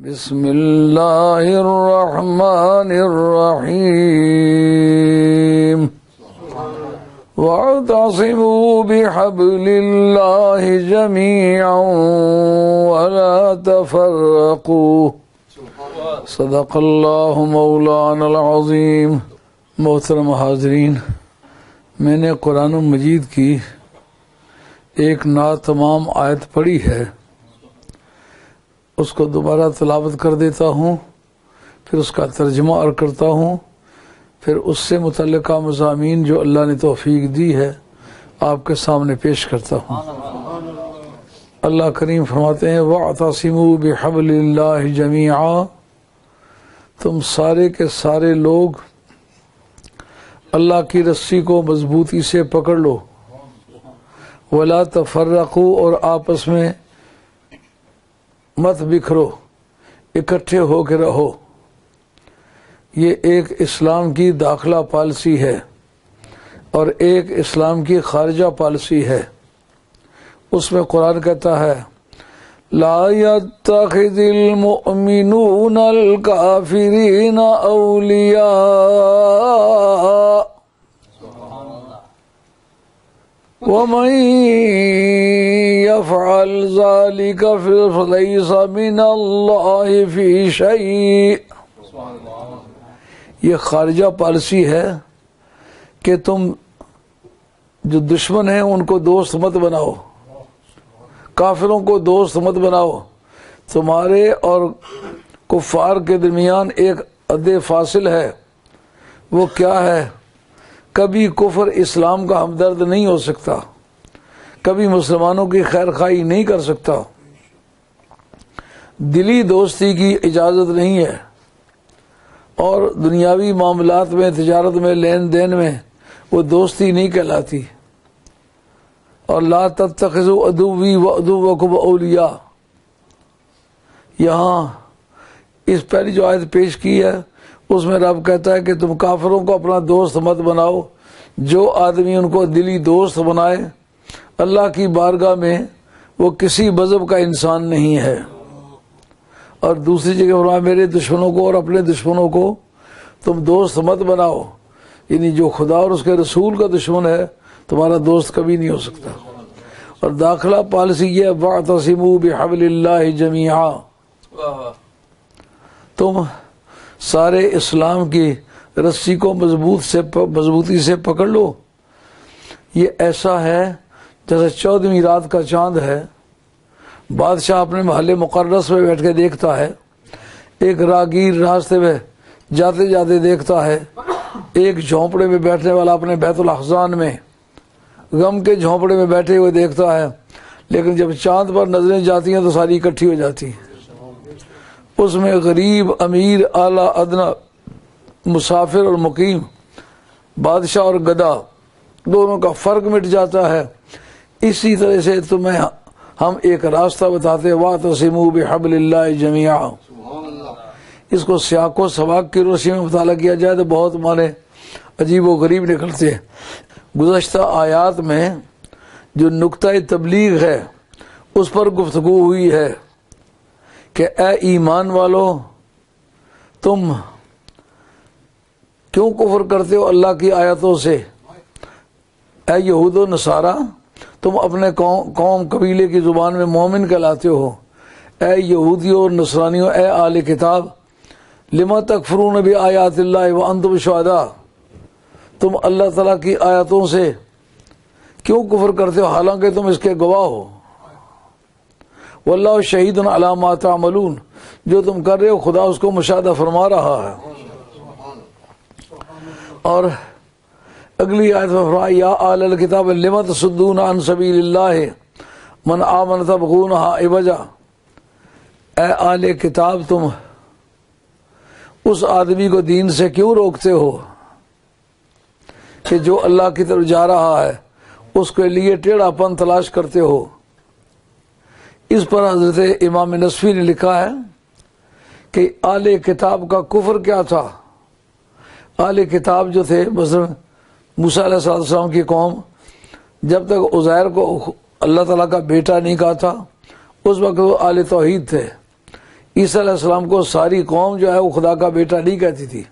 بسم اللہ الرحمن الرحیم واعتصموا بحبل اللہ جمیعا ولا تفرقوا صدق اللہ مولانا العظیم۔ محترم حاضرین، میں نے قرآن مجید کی ایک ناتمام آیت پڑھی ہے، اس کو دوبارہ تلاوت کر دیتا ہوں، پھر اس کا ترجمہ اور کرتا ہوں، پھر اس سے متعلقہ مضامین جو اللہ نے توفیق دی ہے آپ کے سامنے پیش کرتا ہوں۔ اللہ کریم فرماتے ہیں وَاعْتَصِمُوا بِحَبْلِ اللَّهِ جَمِيعًا، تم سارے کے سارے لوگ اللہ کی رسی کو مضبوطی سے پکڑ لو، وَلَا تَفَرَّقُوا، اور آپس میں مت بکھرو، اکٹھے ہو کے رہو۔ یہ ایک اسلام کی داخلہ پالیسی ہے اور ایک اسلام کی خارجہ پالیسی ہے۔ اس میں قرآن کہتا ہے لا يتخذ المؤمنون الكافرين اولیاء ومن يفعل ذلك فليس من الله في شيء۔ یہ خارجہ پالیسی ہے کہ تم جو دشمن ہیں ان کو دوست مت بناؤ، کافروں کو دوست مت بناؤ۔ تمہارے اور کفار کے درمیان ایک حد فاصل ہے، وہ کیا ہے؟ کبھی کفر اسلام کا ہمدرد نہیں ہو سکتا، کبھی مسلمانوں کی خیر خواہی نہیں کر سکتا، دلی دوستی کی اجازت نہیں ہے، اور دنیاوی معاملات میں، تجارت میں، لین دین میں وہ دوستی نہیں کہلاتی۔ اور لا تتخذوا عدوی وعدوکم اولیاء، یہاں اس پہلی جو آیت پیش کی ہے اس میں رب کہتا ہے کہ تم کافروں کو اپنا دوست مت بناؤ۔ جو آدمی ان کو دلی دوست بنائے اللہ کی بارگاہ میں وہ کسی مذہب کا انسان نہیں ہے۔ اور دوسری جگہ فرمایا میرے دشمنوں کو اور اپنے دشمنوں کو تم دوست مت بناؤ، یعنی جو خدا اور اس کے رسول کا دشمن ہے تمہارا دوست کبھی نہیں ہو سکتا۔ اور داخلہ پالیسی یہ وَاعْتَصِمُوا بِحَبْلِ اللَّهِ جَمِيعًا، تم سارے اسلام کی رسی کو مضبوطی سے پکڑ لو۔ یہ ایسا ہے جیسے 14ویں رات کا چاند ہے، بادشاہ اپنے محل مقرس میں بیٹھ کے دیکھتا ہے، ایک راگیر راستے میں جاتے جاتے دیکھتا ہے، ایک جھونپڑے میں بیٹھنے والا اپنے بیت الاحزان میں غم کے جھونپڑے میں بیٹھے ہوئے دیکھتا ہے، لیکن جب چاند پر نظریں جاتی ہیں تو ساری اکٹھی ہو جاتی ہیں۔ اس میں غریب، امیر، اعلیٰ، ادنا، مسافر اور مقیم، بادشاہ اور گدا، دونوں کا فرق مٹ جاتا ہے۔ اسی طرح سے تمہیں ہم ایک راستہ بتاتے ہیں وَاعْتَصِمُوا بِحَبْلِ اللَّهِ جَمِيعًا۔ اس کو سیاق و سباق کی روشنی میں مطالعہ کیا جائے تو بہت معنی عجیب و غریب نکلتے ہیں۔ گزشتہ آیات میں جو نقطہ تبلیغ ہے اس پر گفتگو ہوئی ہے کہ اے ایمان والو، تم کیوں کفر کرتے ہو اللہ کی آیتوں سے؟ اے یہود و نصارہ، تم اپنے قوم قبیلے کی زبان میں مومن کہلاتے ہو۔ اے یہودیوں اور نصرانیوں، اے اہل کتاب، لما تکفرون بآیات اللہ وانتم شہداء، تم اللہ تعالیٰ کی آیتوں سے کیوں کفر کرتے ہو حالانکہ تم اس کے گواہ ہو۔ واللہ شہید علی ما تعملون، جو تم کر رہے ہو خدا اس کو مشاہدہ فرما رہا ہے۔ اور اگلی آیت میں فرمایا یا اہل الکتاب لم تصدون عن سبیل اللہ من آمن تبغونها عوجا، اے اہل کتاب تم اس آدمی کو دین سے کیوں روکتے ہو کہ جو اللہ کی طرف جا رہا ہے، اس کے لیے ٹیڑھا پن تلاش کرتے ہو۔ اس پر حضرت امام نصفی نے لکھا ہے کہ اہل کتاب کا کفر کیا تھا۔ اہل کتاب جو تھے مثلا موسیٰ علیہ السلام کی قوم، جب تک عزیر کو اللہ تعالیٰ کا بیٹا نہیں کہا تھا اس وقت وہ اہل توحید تھے۔ عیسیٰ علیہ السلام کو ساری قوم جو ہے وہ خدا کا بیٹا نہیں کہتی تھی.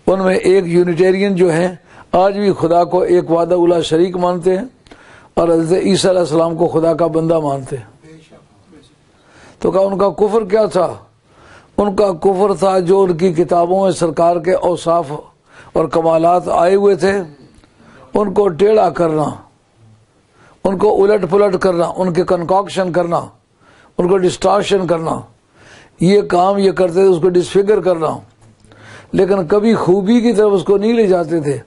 ان میں ایک یونیٹیرین جو ہیں آج بھی خدا کو ایک وحدہ الا شریک مانتے ہیں اور حضرت عیسیٰ علیہ السلام کو خدا کا بندہ مانتے ہیں. تو کہا ان کا کفر کیا تھا؟ ان کا کفر تھا جو ان کی کتابوں میں سرکار کے اوصاف اور کمالات آئے ہوئے تھے ان کو ٹیڑھا کرنا، ان کو الٹ پلٹ کرنا، ان کے کنکاکشن کرنا، ان کو ڈسٹارشن کرنا. یہ کام یہ کرتے تھے، اس کو ڈسفگر کرنا، لیکن کبھی خوبی کی طرف اس کو نہیں لے جاتے تھے.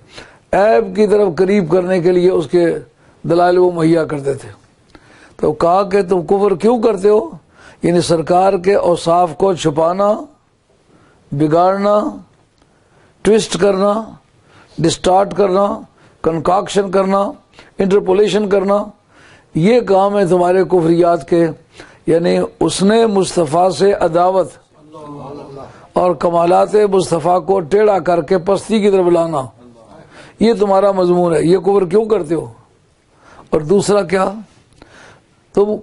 عیب کی طرف قریب کرنے کے لیے اس کے دلائل وہ مہیا کرتے تھے. تو کہا کہ تم کفر کیوں کرتے ہو؟ یعنی سرکار کے اوصاف کو چھپانا، بگاڑنا، ٹوسٹ کرنا، ڈسٹارٹ کرنا، کنکاکشن کرنا، انٹرپولیشن کرنا، یہ کام ہے تمہارے کفریات کے. یعنی اس نے مصطفیٰ سے عداوت اور کمالات مصطفیٰ کو ٹیڑھا کر کے پستی کی طرف لانا، یہ تمہارا مضمون ہے. یہ کفر کیوں کرتے ہو؟ اور دوسرا کیا، تم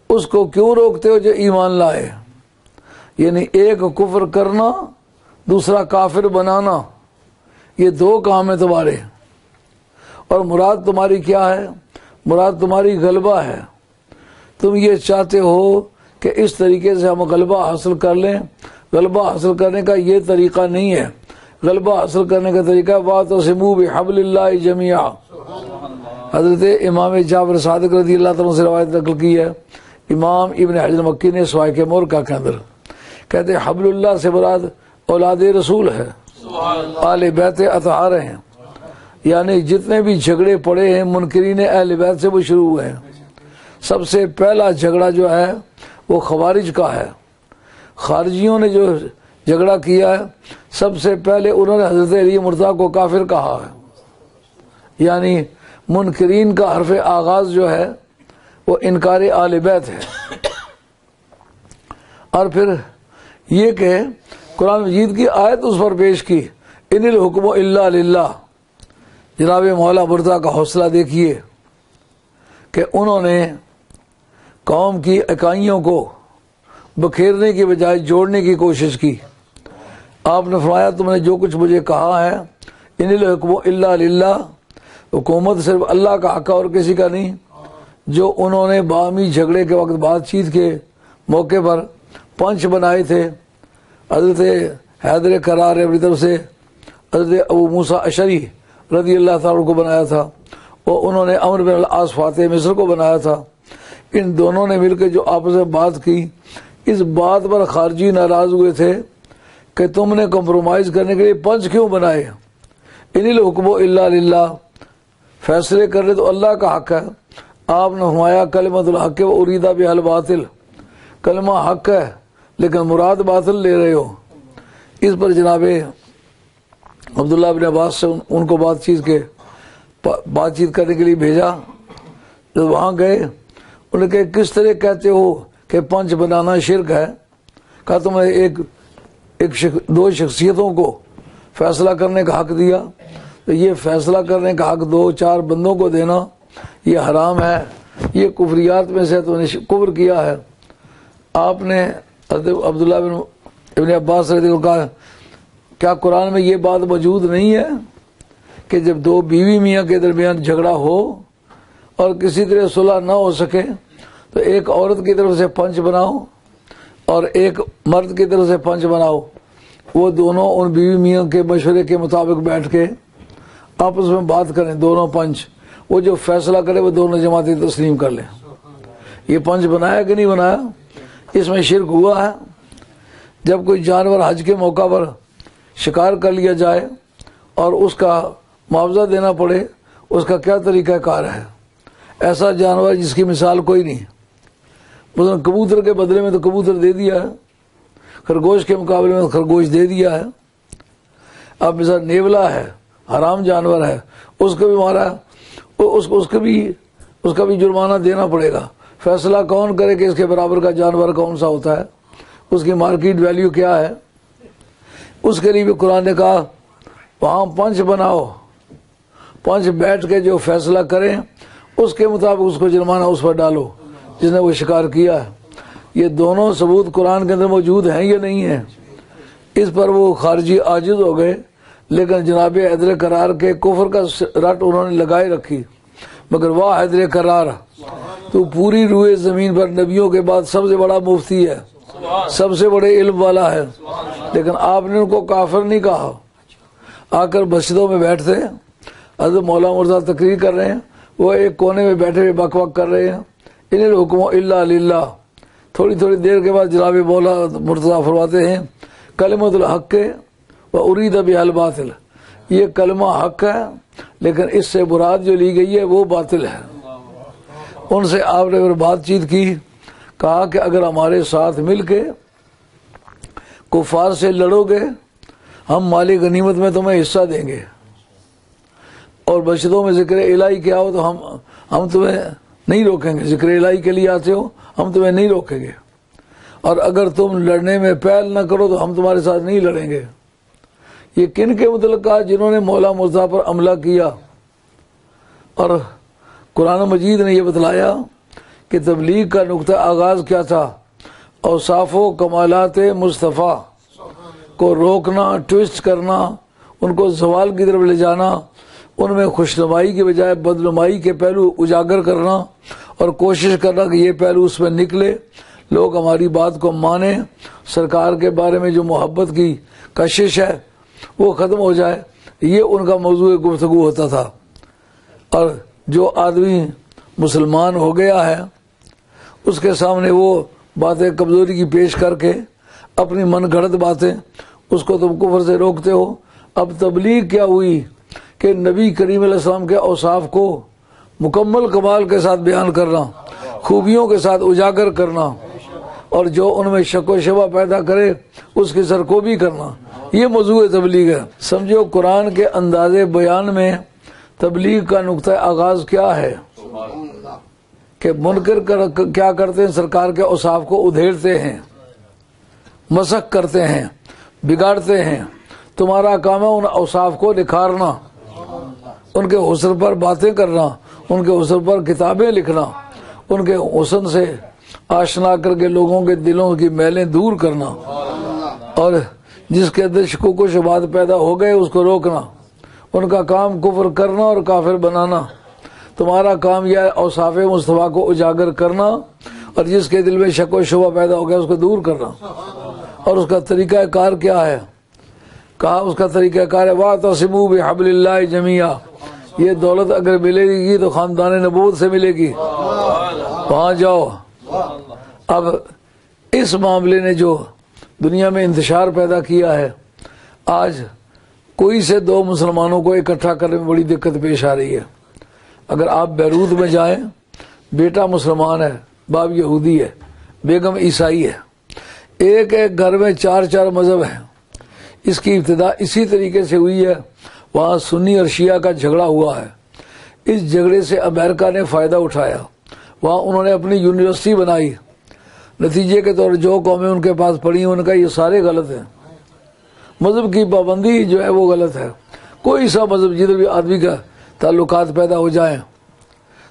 اس کو کیوں روکتے ہو جو ایمان لائے؟ یعنی ایک کفر کرنا، دوسرا کافر بنانا، یہ دو کام ہیں تمہارے. اور مراد تمہاری کیا ہے؟ مراد تمہاری غلبہ ہے. تم یہ چاہتے ہو کہ اس طریقے سے ہم غلبہ حاصل کر لیں. غلبہ حاصل کرنے کا یہ طریقہ نہیں ہے. غلبہ حاصل کرنے کا طریقہ وَاعْتَصِمُوا بِحَبْلِ اللَّهِ جَمِيعًا. حضرت امام جعفر صادق رضی اللہ تعالیٰ سے روایت نقل کی ہے، امام ابن حجر مکی نے سوائے مرکہ کے اندر کہتے ہیں حبل اللہ سے مراد اولاد رسول ہے، آل بیت اطہار ہیں. یعنی جتنے بھی جھگڑے پڑے ہیں منکرین اہل بیت سے وہ شروع ہوئے ہیں. سب سے پہلا جھگڑا جو ہے وہ خوارج کا ہے. خارجیوں نے جو جھگڑا کیا ہے سب سے پہلے انہوں نے حضرت علی مرتضیٰ کو کافر کہا ہے. یعنی منکرین کا حرف آغاز جو ہے وہ انکار آل بیت ہے. اور پھر یہ کہ قرآن مجید کی آیت اس پر پیش کی، ان الحکم الا للہ. جناب مولا مرتضیٰ کا حوصلہ دیکھیے کہ انہوں نے قوم کی اکائیوں کو بکھیرنے کی بجائے جوڑنے کی کوشش کی. آپ نے فرمایا تم نے جو کچھ مجھے کہا ہے ان الحکم الا للہ، حکومت صرف اللہ کا حق اور کسی کا نہیں. جو انہوں نے باہمی جھگڑے کے وقت بات چیت کے موقع پر پنچ بنائے تھے، حضرت حیدر کرار اپنی طرف سے حضرت ابو موسیٰ اشعری رضی اللہ تعالیٰ کو بنایا تھا، اور انہوں نے عمرو بن العاص فاتح مصر کو بنایا تھا. ان دونوں نے مل کے جو آپس میں بات کی، اس بات پر خارجی ناراض ہوئے تھے کہ تم نے کمپرومائز کرنے کے لیے پنچ کیوں بنائے. ان الحکم الا للہ، فیصلے کرنے تو اللہ کا حق ہے. آپ نے فرمایا کلمۃ الحق و اریدہ بہا الباطل، کلمہ حق ہے لیکن مراد باطل لے رہے ہو. اس پر جناب عبداللہ بن عباس سے ان کو بات چیت کرنے کے لیے بھیجا. جب وہاں گئے انہوں نے کہا کس طرح کہتے ہو کہ پنچ بنانا شرک ہے؟ کہا تم نے دو شخصیتوں کو فیصلہ کرنے کا حق دیا، تو یہ فیصلہ کرنے کا حق دو چار بندوں کو دینا یہ حرام ہے، یہ کفریات میں سے تو نے کفر کیا ہے. آپ نے عبداللہ بن ابن عباس رضی اللہ عنہ کہا کیا قرآن میں یہ بات موجود نہیں ہے کہ جب دو بیوی میاں کے درمیان جھگڑا ہو اور کسی طرح صلح نہ ہو سکے تو ایک عورت کی طرف سے پنچ بناؤ اور ایک مرد کی طرف سے پنچ بناؤ، وہ دونوں ان بیوی میاں کے مشورے کے مطابق بیٹھ کے آپس میں بات کریں، دونوں پنچ وہ جو فیصلہ کرے وہ دونوں جماعتیں تسلیم کر لیں. یہ پنچ بنایا کہ نہیں بنایا؟ اس میں شرک ہوا ہے. جب کوئی جانور حج کے موقع پر شکار کر لیا جائے اور اس کا معاوضہ دینا پڑے، اس کا کیا طریقہ کار ہے؟ ایسا جانور جس کی مثال کوئی نہیں. مثلا کبوتر کے بدلے میں تو کبوتر دے دیا ہے، خرگوش کے مقابلے میں خرگوش دے دیا ہے. اب مثلا نیولا ہے، حرام جانور ہے، اس کو بھی مارا، اس کا بھی جرمانہ دینا پڑے گا. فیصلہ کون کرے کہ اس کے برابر کا جانور کون سا ہوتا ہے، اس کی مارکیٹ ویلیو کیا ہے؟ اس کے لیے بھی قرآن نے کہا وہاں پنچ بناؤ، پنچ بیٹھ کے جو فیصلہ کریں اس کے مطابق اس کو جرمانہ اس پر ڈالو جس نے وہ شکار کیا ہے. یہ دونوں ثبوت قرآن کے اندر موجود ہیں یا نہیں ہیں؟ اس پر وہ خارجی عاجز ہو گئے، لیکن جناب حیدر کرار کے کفر کا رٹ انہوں نے لگائے رکھی۔ مگر واہ حیدر کرار، تو پوری روئے زمین پر نبیوں کے بعد سب سے بڑا مفتی ہے، سب سے بڑے علم والا ہے، لیکن آپ نے ان کو کافر نہیں کہا۔ آ کر مسجدوں میں بیٹھتے ہیں، حضرت مولانا مرزا تقریر کر رہے ہیں، وہ ایک کونے میں بیٹھے ہوئے بک بک کر رہے ہیں، ان الحکم الا للہ۔ تھوڑی تھوڑی دیر کے بعد جناب مولانا مرتضیٰ فرماتے ہیں کلمۃ الحق و ارید بہا الباطل، یہ کلمہ حق ہے لیکن اس سے مراد جو لی گئی ہے وہ باطل ہے۔ ان سے آپ نے بات چیت کی، کہا کہ اگر ہمارے ساتھ مل کے کفار سے لڑو گے ہم مال غنیمت میں تمہیں حصہ دیں گے، اور مسجدوں میں ذکر الہی کیا ہو تو ہم تمہیں نہیں روکیں گے، ذکر الہی کے لیے آتے ہو ہم تمہیں نہیں روکیں گے، اور اگر تم لڑنے میں پہل نہ کرو تو ہم تمہارے ساتھ نہیں لڑیں گے۔ یہ کن کے متعلق کہا؟ جنہوں نے مولا مرزا پر حملہ کیا، اور قرآن مجید نے یہ بتلایا کہ تبلیغ کا نقطہ آغاز کیا تھا، اوصاف و کمالات مصطفیٰ کو روکنا، ٹویسٹ کرنا، ان کو زوال کی طرف لے جانا، ان میں خوشنمائی کے بجائے بدنمائی کے پہلو اجاگر کرنا، اور کوشش کرنا کہ یہ پہلو اس میں نکلے، لوگ ہماری بات کو مانیں، سرکار کے بارے میں جو محبت کی کشش ہے وہ ختم ہو جائے، یہ ان کا موضوع گفتگو ہوتا تھا۔ اور جو آدمی مسلمان ہو گیا ہے اس کے سامنے وہ باتیں کمزوری کی پیش کر کے اپنی من گھڑت باتیں اس کو تم کفر سے روکتے ہو۔ اب تبلیغ کیا ہوئی کہ نبی کریم علیہ السلام کے اوصاف کو مکمل کمال کے ساتھ بیان کرنا، خوبیوں کے ساتھ اجاگر کرنا، اور جو ان میں شک و شبہ پیدا کرے اس کی سرکوبی کرنا، یہ موضوع تبلیغ ہے۔ سمجھو قرآن کے انداز بیان میں تبلیغ کا نقطہ آغاز کیا ہے کہ منکر کیا کرتے ہیں؟ سرکار کے اوصاف کو ادھیڑتے ہیں، مسخ کرتے ہیں، بگاڑتے ہیں۔ تمہارا کام ہے ان اوصاف کو نکھارنا، ان کے حسن پر باتیں کرنا، ان کے حسن پر کتابیں لکھنا، ان کے حسن سے آشنا کر کے لوگوں کے دلوں کی میلیں دور کرنا، اور جس کے اندر شکوک و شبہات پیدا ہو گئے اس کو روکنا۔ ان کا کام کفر کرنا اور کافر بنانا، تمہارا کام یہ ہے اوصاف مصطفیٰ کو اجاگر کرنا، اور جس کے دل میں شک و شبہ پیدا ہو گیا اس کو دور کرنا۔ اور اس کا طریقہ کار کیا ہے؟ کہا اس کا طریقہ کار ہے وَاعْتَصِمُوا بِحَبْلِ اللَّهِ جَمِيعًا، یہ دولت اگر ملے گی تو خاندان نبوت سے ملے گی، وہاں جاؤ۔ اب اس معاملے نے جو دنیا میں انتشار پیدا کیا ہے، آج کوئی سے دو مسلمانوں کو اکٹھا کرنے میں بڑی دقت پیش آ رہی ہے۔ اگر آپ بیروت میں جائیں، بیٹا مسلمان ہے، باپ یہودی ہے، بیگم عیسائی ہے، ایک ایک گھر میں چار چار مذہب ہیں۔ اس کی ابتدا اسی طریقے سے ہوئی ہے، وہاں سنی اور شیعہ کا جھگڑا ہوا ہے۔ اس جھگڑے سے امریکہ نے فائدہ اٹھایا، وہاں انہوں نے اپنی یونیورسٹی بنائی، نتیجے کے طور جو قومیں ان کے پاس پڑھی ان کا یہ سارے غلط ہیں۔ مذہب کی پابندی جو ہے وہ غلط ہے، کوئی سا مذہب جدھر بھی آدمی کا تعلقات پیدا ہو جائیں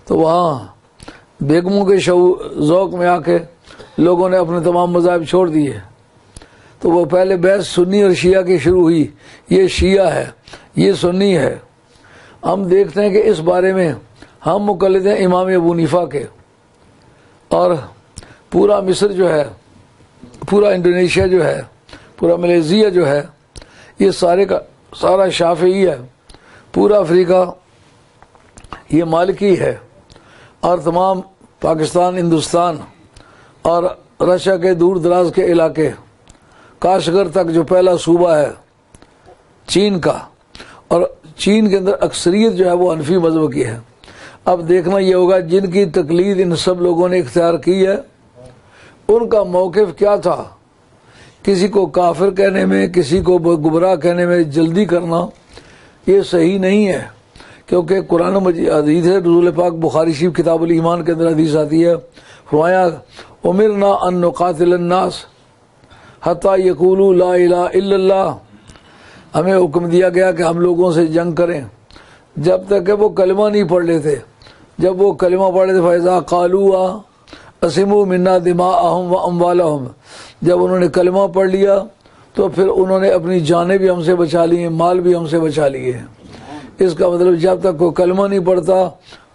تو وہاں بیگموں کے ذوق میں آ کے لوگوں نے اپنے تمام مذاہب چھوڑ دیے۔ تو وہ پہلے بحث سنی اور شیعہ کی شروع ہوئی، یہ شیعہ ہے، یہ سنی ہے۔ ہم دیکھتے ہیں کہ اس بارے میں ہم مقلد ہیں امام ابو حنیفہ کے، اور پورا مصر جو ہے، پورا انڈونیشیا جو ہے، پورا ملیشیا جو ہے، یہ سارے کا سارا شافعی ہے، پورا افریقہ یہ مالکی ہے، اور تمام پاکستان، ہندوستان اور رشیا کے دور دراز کے علاقے، کاشغر تک جو پہلا صوبہ ہے چین کا، اور چین کے اندر اکثریت جو ہے وہ حنفی مذہب کی ہے۔ اب دیکھنا یہ ہوگا جن کی تقلید ان سب لوگوں نے اختیار کی ہے ان کا موقف کیا تھا۔ کسی کو کافر کہنے میں، کسی کو گمراہ کہنے میں جلدی کرنا یہ صحیح نہیں ہے، کیونکہ قرآن مجید حدیث ہے، رسول پاک بخاری شریف کتاب الایمان کے اندر حدیث آتی ہے، فرمایا امرنا ان نقاتل الناس حتی یقولوا لا الہ الا اللہ، ہمیں حکم دیا گیا کہ ہم لوگوں سے جنگ کریں جب تک کہ وہ کلمہ نہیں پڑھ لیتے۔ جب وہ کلمہ پڑھ لیتے فیضا قالوا، اسموا منا دماءہم و اموالہم، جب انہوں نے کلمہ پڑھ لیا تو پھر انہوں نے اپنی جانیں بھی ہم سے بچا لی ہیں، مال بھی ہم سے بچا لیے ہیں۔ اس کا مطلب جب تک کوئی کلمہ نہیں پڑھتا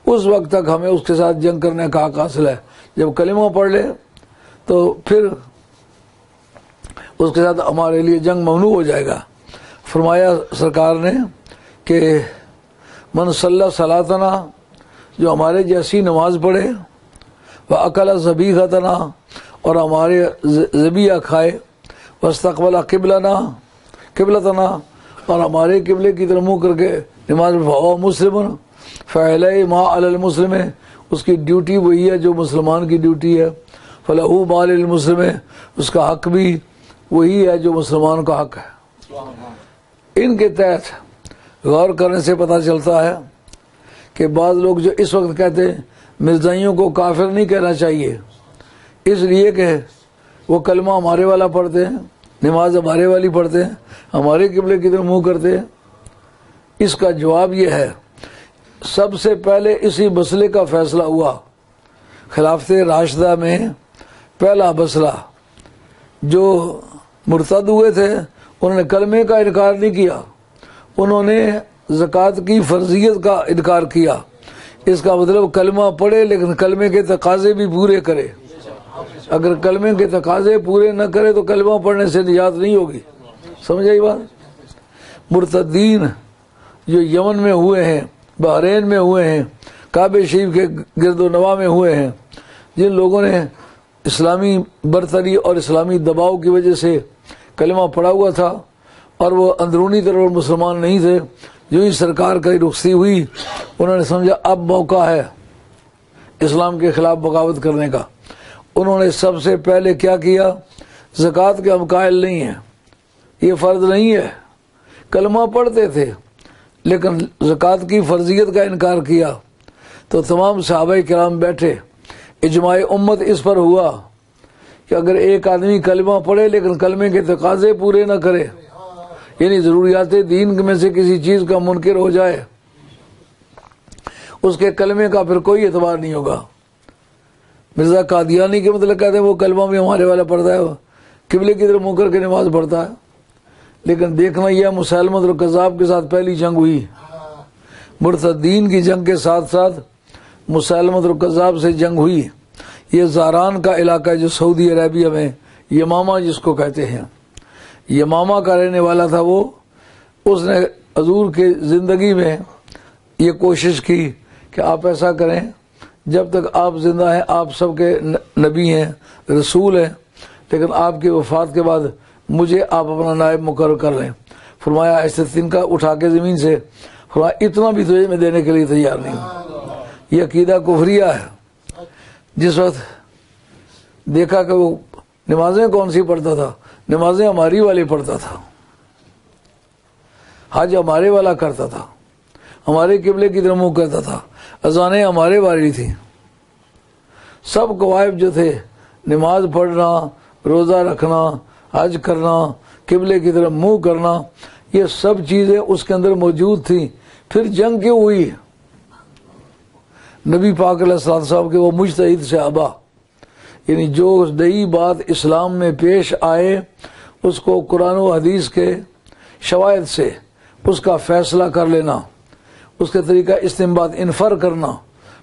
اس وقت تک ہمیں اس کے ساتھ جنگ کرنے کا حق حاصل ہے، جب کلمہ پڑھ لے تو پھر اس کے ساتھ ہمارے لیے جنگ ممنوع ہو جائے گا۔ فرمایا سرکار نے کہ من صلی صلاتنا، جو ہمارے جیسی نماز پڑھے، وَأَكَلَ ذَبِيحَتَنَا، اور ہمارے ذبیحہ کھائے، وَاسْتَقْبَلَ قِبْلَتَنَا، اور ہمارے قبلے کی طرف منہ کر کے نماز پڑھو، مسلم فعلیہ ما علی المسلم، اس کی ڈیوٹی وہی ہے جو مسلمان کی ڈیوٹی ہے، فلہو ما للمسلم، اس کا حق بھی وہی ہے جو مسلمان کا حق ہے۔ ان کے تحت غور کرنے سے پتہ چلتا ہے کہ بعض لوگ جو اس وقت کہتے ہیں مرزائیوں کو کافر نہیں کہنا چاہیے اس لیے کہ وہ کلمہ ہمارے والا پڑھتے ہیں، نماز ہمارے والی پڑھتے ہیں، ہمارے قبلے کی طرف منہ کرتے ہیں، اس کا جواب یہ ہے سب سے پہلے اسی مسئلے کا فیصلہ ہوا خلافت راشدہ میں۔ پہلا مسئلہ جو مرتد ہوئے تھے انہوں نے کلمے کا انکار نہیں کیا، انہوں نے زکوٰۃ کی فرضیت کا انکار کیا۔ اس کا مطلب کلمہ پڑھے لیکن کلمے کے تقاضے بھی پورے کرے، اگر کلمے کے تقاضے پورے نہ کرے تو کلمہ پڑھنے سے نجات نہیں ہوگی۔ سمجھ آئی بات؟ مرتدین جو یمن میں ہوئے ہیں، بحرین میں ہوئے ہیں، کعبہ شریف کے گرد و نواح میں ہوئے ہیں، جن لوگوں نے اسلامی برتری اور اسلامی دباؤ کی وجہ سے کلمہ پڑھا ہوا تھا اور وہ اندرونی طور پر مسلمان نہیں تھے، جو ہی سرکار کی رخصتی ہوئی انہوں نے سمجھا اب موقع ہے اسلام کے خلاف بغاوت کرنے کا۔ انہوں نے سب سے پہلے کیا کیا؟ زکوٰۃ کے ہم قائل نہیں ہیں، یہ فرض نہیں ہے، کلمہ پڑھتے تھے لیکن زکوٰۃ کی فرضیت کا انکار کیا۔ تو تمام صحابہ کرام بیٹھے، اجماع امت اس پر ہوا کہ اگر ایک آدمی کلمہ پڑھے لیکن کلمے کے تقاضے پورے نہ کرے، یعنی ضروریات دین میں سے کسی چیز کا منکر ہو جائے، اس کے کلمے کا پھر کوئی اعتبار نہیں ہوگا۔ مرزا قادیانی کے مطلب کہتے ہیں وہ کلمہ بھی ہمارے والا پڑھتا ہے، قبلے کی طرف منہ کر کے نماز پڑھتا ہے، لیکن دیکھنا یہ مسلمۃ الکذاب کے ساتھ پہلی جنگ ہوئی، مرتدین کی جنگ کے ساتھ ساتھ مسلمۃ الکذاب سے جنگ ہوئی۔ یہ زاران کا علاقہ ہے جو سعودی عربیہ میں یمامہ جس کو کہتے ہیں، یمامہ کا رہنے والا تھا وہ۔ اس نے حضور کے زندگی میں یہ کوشش کی کہ آپ ایسا کریں، جب تک آپ زندہ ہیں آپ سب کے نبی ہیں، رسول ہیں، لیکن آپ کی وفات کے بعد مجھے آپ اپنا نائب مقرر کر لیں۔ فرمایا ایسے تنکا اٹھا کے زمین سے، فرمایا اتنا بھی تجھے میں دینے کے لیے تیار نہیں ہوں۔ یہ عقیدہ کفریہ ہے۔ جس وقت دیکھا کہ وہ نمازیں کون سی پڑھتا تھا، نمازیں ہماری والی پڑھتا تھا، حج ہمارے والا کرتا تھا، ہمارے قبلے کی طرف منہ کرتا تھا، اذانیں ہمارے والی تھیں، سب قوائب جو تھے، نماز پڑھنا، روزہ رکھنا، حج کرنا، قبلے کی طرف منہ کرنا، یہ سب چیزیں اس کے اندر موجود تھیں۔ پھر جنگ کیوں ہوئی؟ نبی پاک علیہ الصلوۃ والسلام کے وہ مجتہد صحابہ، یعنی جو نئی بات اسلام میں پیش آئے اس کو قرآن و حدیث کے شواہد سے اس کا فیصلہ کر لینا، اس کے طریقہ استنباط انفر کرنا،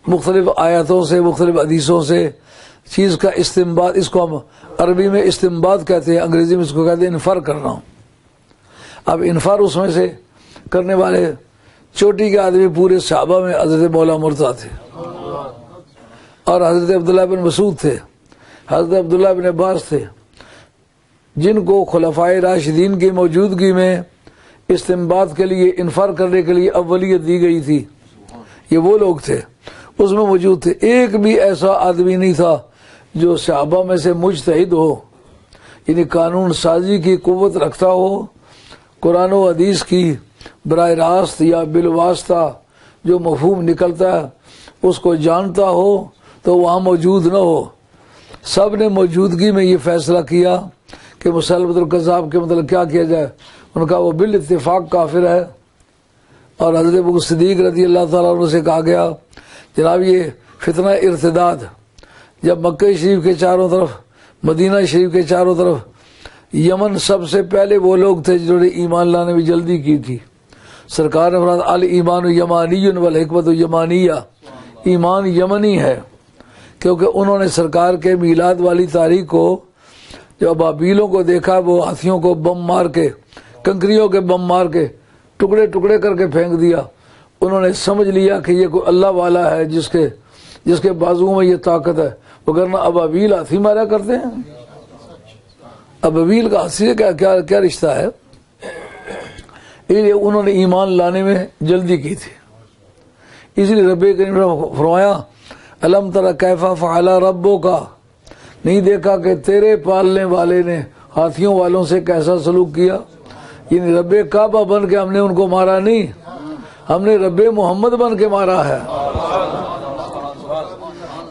مختلف آیاتوں سے مختلف حدیثوں سے چیز کا استنباط، اس کو ہم عربی میں استنباط کہتے ہیں، انگریزی میں اس کو کہتے ہیں انفر کرنا۔ اب انفر اس میں سے کرنے والے چوٹی کے آدمی پورے صحابہ میں حضرت مولا مرتضیٰ تھے، اور حضرت عبداللہ بن مسعود تھے، حضرت عبداللہ بن عباس تھے، جن کو خلفائے راشدین کی موجودگی میں استنباط کے لیے، انفار کرنے کے لیے اولیت دی گئی تھی۔ یہ وہ لوگ تھے، اس میں موجود تھے۔ ایک بھی ایسا آدمی نہیں تھا جو صحابہ میں سے مجتہد ہو، یعنی قانون سازی کی قوت رکھتا ہو، قرآن و حدیث کی براہ راست یا بالواسطہ جو مفہوم نکلتا ہے اس کو جانتا ہو تو وہاں موجود نہ ہو۔ سب نے موجودگی میں یہ فیصلہ کیا کہ مسلمۃ الکذاب کے مطلب کیا کیا جائے۔ ان کا وہ بالاتفاق کافر ہے، اور حضرت ابوبکر صدیق رضی اللہ تعالیٰ عنہ سے کہا گیا جناب یہ فتنہ ارتداد جب مکہ شریف کے چاروں طرف، مدینہ شریف کے چاروں طرف یمن سب سے پہلے وہ لوگ تھے جنہوں نے ایمان لانے میں جلدی کی تھی. سرکار نے فرمایا الایمان یمانی والحکمت یمانیہ، ایمان یمنی ہے، کیونکہ انہوں نے سرکار کے میلاد والی تاریخ کو، جو ابابیلوں کو دیکھا، وہ ہاتھیوں کو بم مار کے، کنکریوں کے بم مار کے ٹکڑے ٹکڑے کر کے پھینک دیا. انہوں نے سمجھ لیا کہ یہ کوئی اللہ والا ہے جس کے بازوؤں میں یہ طاقت ہے، وگرنہ ابابیل ہاتھی مارا کرتے ہیں. ابابیل کا ہاتھی سے کیا رشتہ ہے؟ اس لیے انہوں نے ایمان لانے میں جلدی کی تھی. اس لیے رب کریم نے فرمایا الم تر کیف فعل ربک، نہیں دیکھا کہ تیرے پالنے والے نے ہاتھیوں والوں سے کیسا سلوک کیا. یعنی رب کعبہ بن کے ہم نے ان کو مارا نہیں، ہم نے رب محمد بن کے مارا ہے.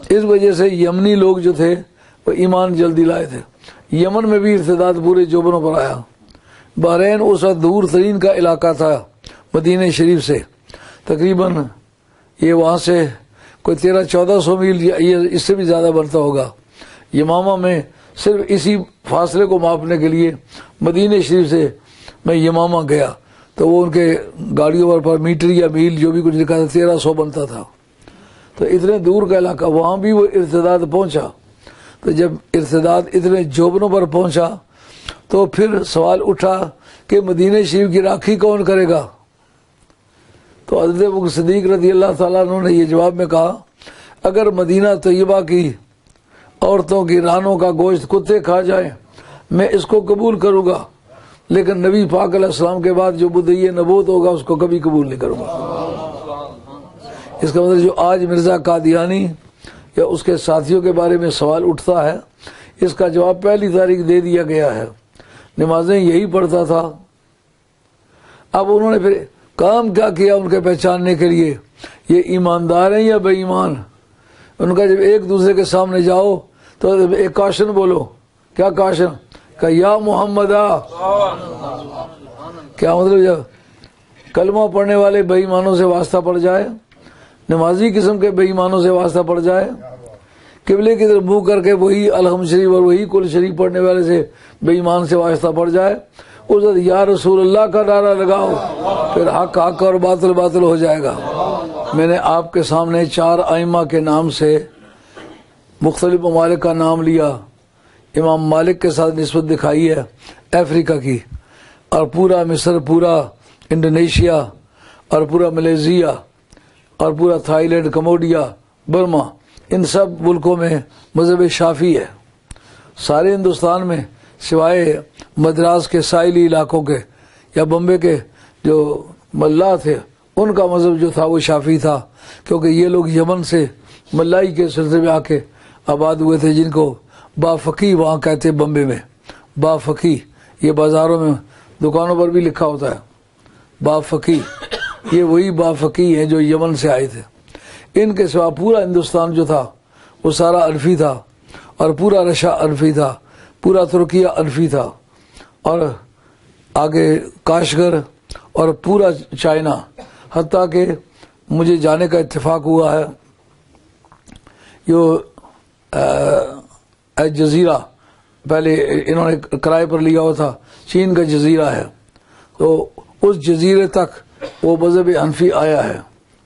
اس وجہ سے یمنی لوگ جو تھے وہ ایمان جلدی لائے تھے. یمن میں بھی ارتداد پورے جوبنوں پر آیا. بحرین اس وقت دور ترین کا علاقہ تھا مدینہ شریف سے، تقریباً یہ وہاں سے کوئی 1300-1400 میل یا اس سے بھی زیادہ بنتا ہوگا. یمامہ میں صرف اسی فاصلے کو ماپنے کے لیے مدینہ شریف سے میں یمامہ گیا تو وہ ان کے گاڑیوں پر میٹر یا میل جو بھی کچھ لکھا تھا 1300 بنتا تھا. تو اتنے دور کا علاقہ، وہاں بھی وہ ارتداد پہنچا. تو جب ارتداد اتنے جوبنوں پر پہنچا تو پھر سوال اٹھا کہ مدینہ شریف کی راکھی کون کرے گا. تو حضرت ابوبکر صدیق رضی اللہ تعالیٰ عنہ نے یہ جواب میں کہا اگر مدینہ طیبہ کی عورتوں کی رانوں کا گوشت کتے کھا جائیں میں اس کو قبول کروں گا، لیکن نبی پاک علیہ السلام کے بعد جو بدعی نبوت ہوگا اس کو کبھی قبول نہیں کروں گا. اس کا مطلب جو آج مرزا قادیانی یا اس کے ساتھیوں کے بارے میں سوال اٹھتا ہے، اس کا جواب پہلی تاریخ دے دیا گیا ہے. نمازیں یہی پڑھتا تھا. اب انہوں نے پھر کام کیا کیا ان کے پہچاننے کے لیے یہ ایماندار ہیں یا بے ایمان. ان کا جب ایک دوسرے کے سامنے جاؤ تو ایک کاشن بولو. کیا کاشن؟ کہ یا محمد کیا مطلب جب کلمہ پڑھنے والے بے ایمانوں سے واسطہ پڑ جائے، نمازی قسم کے بے ایمانوں سے واسطہ پڑ جائے، قبلے کی طرف منہ کر کے وہی الحمد شریف اور وہی کل شریف پڑھنے والے سے بے ایمان سے واسطہ پڑ جائے، اس وقت یا رسول اللہ کا نعرہ لگاؤ، پھر حق حق اور باطل باطل ہو جائے گا. میں نے آپ کے سامنے 4 ائمہ کے نام سے مختلف ممالک کا نام لیا. امام مالک کے ساتھ نسبت دکھائی ہے افریقہ کی، اور پورا مصر، پورا انڈونیشیا اور پورا ملیشیا اور پورا تھائی لینڈ، کمبوڈیا، برما، ان سب ملکوں میں مذہب شافعی ہے. سارے ہندوستان میں سوائے مدراس کے ساحلی علاقوں کے یا بمبے کے جو ملا تھے ان کا مذہب جو تھا وہ شافعی تھا، کیونکہ یہ لوگ یمن سے ملائی کے سلسلے میں آ کے آباد ہوئے تھے، جن کو بافقی وہاں کہتے بمبے میں. بافقی یہ بازاروں میں دکانوں پر بھی لکھا ہوتا ہے بافقی. یہ وہی بافقی ہیں جو یمن سے آئے تھے. ان کے سوا پورا ہندوستان جو تھا وہ سارا انفی تھا، اور پورا رشیا انفی تھا، پورا ترکیہ انفی تھا، اور آگے کاشگر اور پورا چائنا، حتیٰ کہ مجھے جانے کا اتفاق ہوا ہے جو جزیرہ پہلے انہوں نے کرائے پر لیا ہوا تھا، چین کا جزیرہ ہے، تو اس جزیرے تک وہ مذہب حنفی آیا ہے.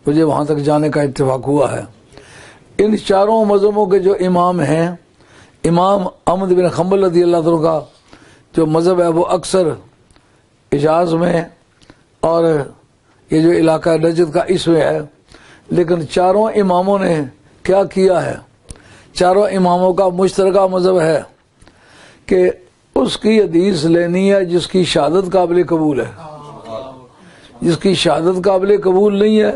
مجھے وہاں تک جانے کا اتفاق ہوا ہے. ان چاروں مذہبوں کے جو امام ہیں، امام احمد بن حنبل رضی اللہ عنہ کا جو مذہب ہے وہ اکثر حجاز میں اور یہ جو علاقہ نجد کا اس میں ہے. لیکن چاروں اماموں نے کیا کیا ہے؟ چاروں اماموں کا مشترکہ مذہب ہے کہ اس کی حدیث لینی ہے جس کی شہادت قابل قبول ہے. جس کی شہادت قابل قبول نہیں ہے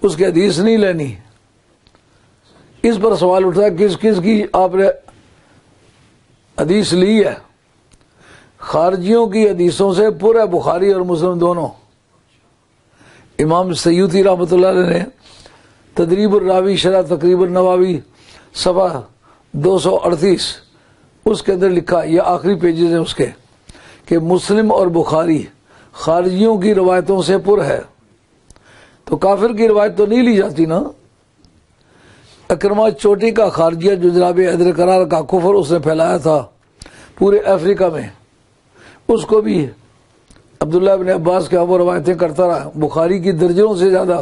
اس کی حدیث نہیں لینی. اس پر سوال اٹھتا ہے کس کس کی آپ نے حدیث لی ہے؟ خارجیوں کی حدیثوں سے پورا بخاری اور مسلم دونوں. امام سیوطی رحمۃ اللہ علیہ نے تدریب الراوی شرح تقریب النووی صفحہ 238 اس کے اندر لکھا، یہ آخری پیجز ہیں اس کے، کہ مسلم اور بخاری خارجیوں کی روایتوں سے پر ہے. تو کافر کی روایت تو نہیں لی جاتی نا. اکرمہ چوٹی کا خارجیہ جو جناب حیدر کرار کا کفر اس نے پھیلایا تھا پورے افریقہ میں، اس کو بھی عبداللہ ابن عباس کے وہ روایتیں کرتا رہا. بخاری کی درجنوں سے زیادہ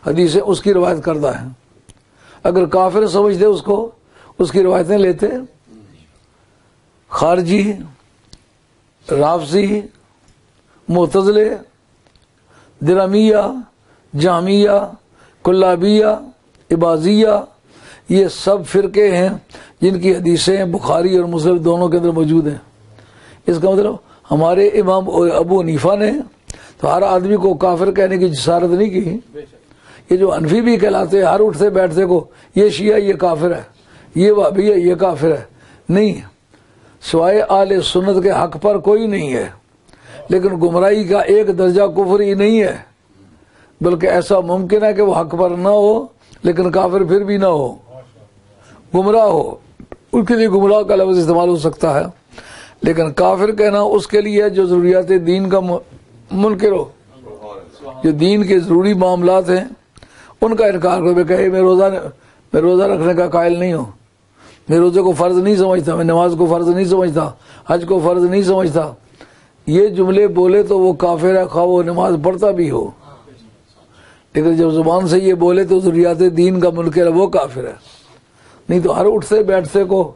حدیثیں اس کی روایت کرتا ہے. اگر کافر سمجھتے اس کو، اس کی روایتیں لیتے. خارجی، رافضی، معتزلے، درمیہ، جہمیہ، کلابیہ، عباضیہ، یہ سب فرقے ہیں جن کی حدیثیں بخاری اور مسلم دونوں کے اندر موجود ہیں. اس کا مطلب ہمارے امام ابو حنیفہ نے تو ہر آدمی کو کافر کہنے کی جسارت نہیں کی. یہ جو حنفی بھی کہلاتے ہیں، ہر اٹھتے بیٹھتے کو یہ شیعہ یہ کافر ہے، یہ وہابی ہے یہ کافر ہے، نہیں، سوائے اہل سنت کے حق پر کوئی نہیں ہے. لیکن گمراہی کا ایک درجہ کفر ہی نہیں ہے، بلکہ ایسا ممکن ہے کہ وہ حق پر نہ ہو لیکن کافر پھر بھی نہ ہو، گمراہ ہو، ان کے لیے گمراہ کا لفظ استعمال ہو سکتا ہے. لیکن کافر کہنا اس کے لیے جو ضروریات دین کا منکر ہو، جو دین کے ضروری معاملات ہیں ان کا انکار کرو. کہے میں روزہ رکھنے کا قائل نہیں ہوں، میں روزے کو فرض نہیں سمجھتا، میں نماز کو فرض نہیں سمجھتا، حج کو فرض نہیں سمجھتا، یہ جملے بولے تو وہ کافر ہے، خواہ وہ نماز پڑھتا بھی ہو. لیکن جب زبان سے یہ بولے تو ضروریات دین کا منکر ہے، وہ کافر ہے. نہیں تو ہر اٹھتے بیٹھتے کو،